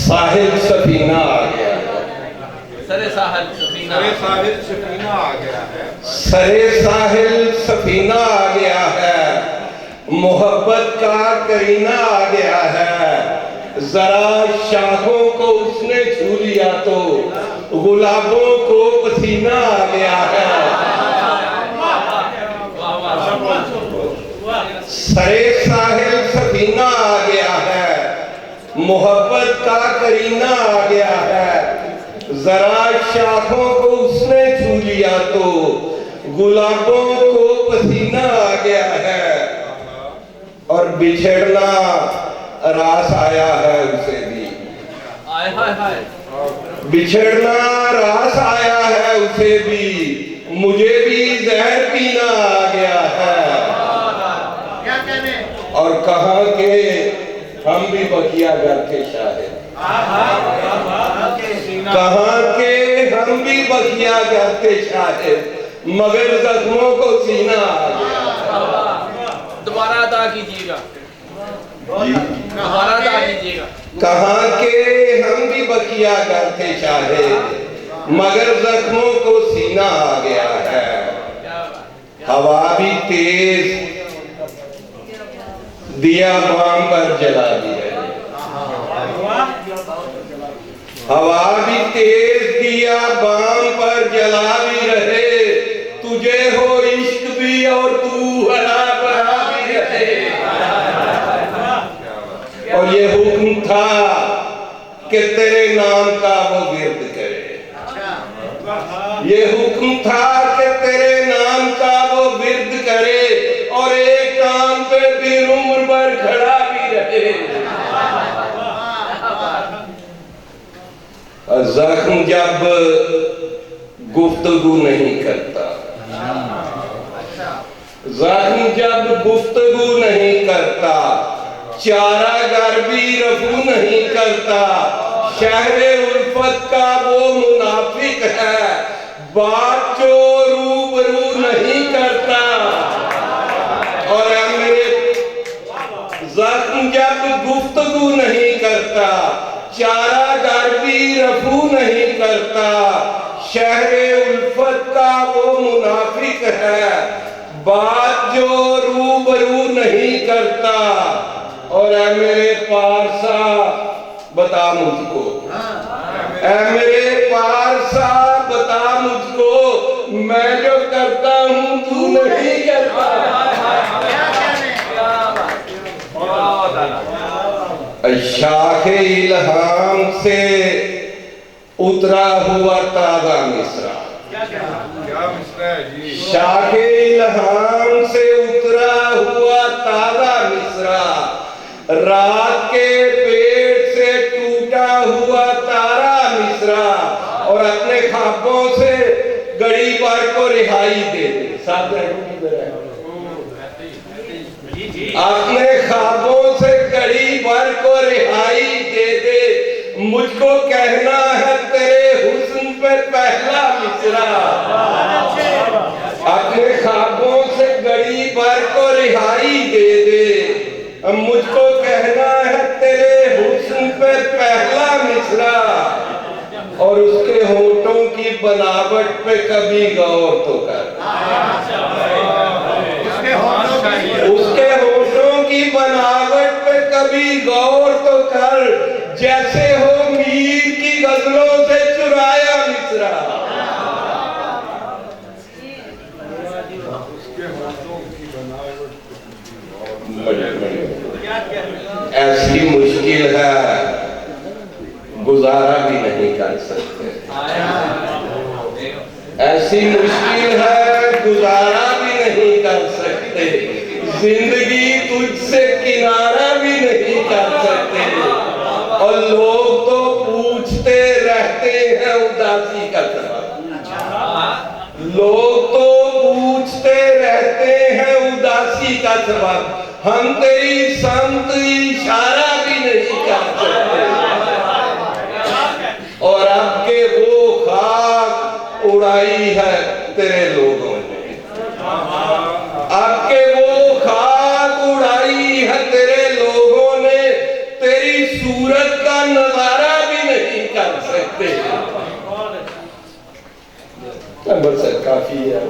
साहिल सफीना आ गया है। सरे साहिल सफीना आ गया है। सरे साहिल सफीना आ गया है। मोहब्बत का करीना आ गया है। जरा शाखों को उसने छू लिया तो गुलाबों को पसीना आ गया है। सरे साहिल सफीना आ गया है। मोहब्बत का करीना आ गया है। जरा शाखों को उसने छू लिया तो गुलाबों को पसीना आ गया है। और बिछड़ना रास आया है उसे भी। बिछड़ना रास आया है उसे भी। मुझे भी जहर पीना आ गया है। और कहाँ के हम भी बकिया घर के शाहिद। कहाँ के हम भी बकिया घर के शाहिद। मगर जख्मों को सीना आ गया। दोबारा अदा कीजिएगा, दोबारा अदा कीजिएगा। कहाँ के हम भी बकिया घर के शाहिद। मगर जख्मों को सीना आ गया है। हवा भी तेज दिया बाम पर जला दी है। हवा भी तेज दिया बाम पर जला भी रहे। तुझे हो इश्क भी और तू हरा भरा भी रहे। और ये हुक्म था कि तेरे नाम का वो गिर्द करे। ये हुक्म था कि तेरे नाम का वो गिर्द करे। और एक काम पे भी उम्र भर खड़ा भी रहे। जख्म जब गुफ्तगू नहीं करता, जख्म जब गुफ्तगू नहीं करता, चारागार भी रफू नहीं करता। शहरे उल्फत का वो मुनाफिक है। बात जो रूबरू नहीं करता। और मेरे जख्म जब गुफ्तगू नहीं करता, चारागार भी रफू नहीं करता। शहरे उल्फत का वो मुनाफिक है। बात जो रूबरू नहीं करता। और ऐ मेरे पारसा बता मुझको, ऐ मेरे पारसा बता मुझको, मैं जो करता हूँ तू नहीं करता। शाखे इल्हाम से उतरा हुआ ताज़ा मिसरा। शाखे इल्हाम से उतरा हुआ ताज़ा मिसरा। रात के पेट से टूटा हुआ तारा मिसरा। और अपने ख्वाबों से गड़ी पर को रिहाई दे दे। अपने ख्वाबों से गड़ी भर को रिहाई दे दे। मुझको कहना है तेरे हुस्न पे पहला मिसरा। अपने ख्वाबों से गड़ी भर को रिहाई दे दे। मुझको कहना है तेरे हुस्न पे पहला मिसरा। और उसके होठों की बनावट पे कभी गौर तो कर। उसके होठों की बनावट पे कभी गौर तो कर। जैसे हो मीर की गजलों से चुराया मिसरा। ऐसी मुश्किल है गुजारा भी नहीं कर सकते। ऐसी मुश्किल है गुजारा भी नहीं कर सकते। जिंदगी तुझसे किनारा भी नहीं कर सकते। और लोग तो पूछते रहते हैं उदासी का सबब। लोग तो पूछते रहते हैं उदासी का सबब। हम तेरी समत इशारा भी नहीं कर सकते। और अब के वो खाक उड़ाई है तेरे लोगों ने। अब के वो खाक उड़ाई है तेरे लोगों ने। तेरी सूरत का नजारा बस काफी है।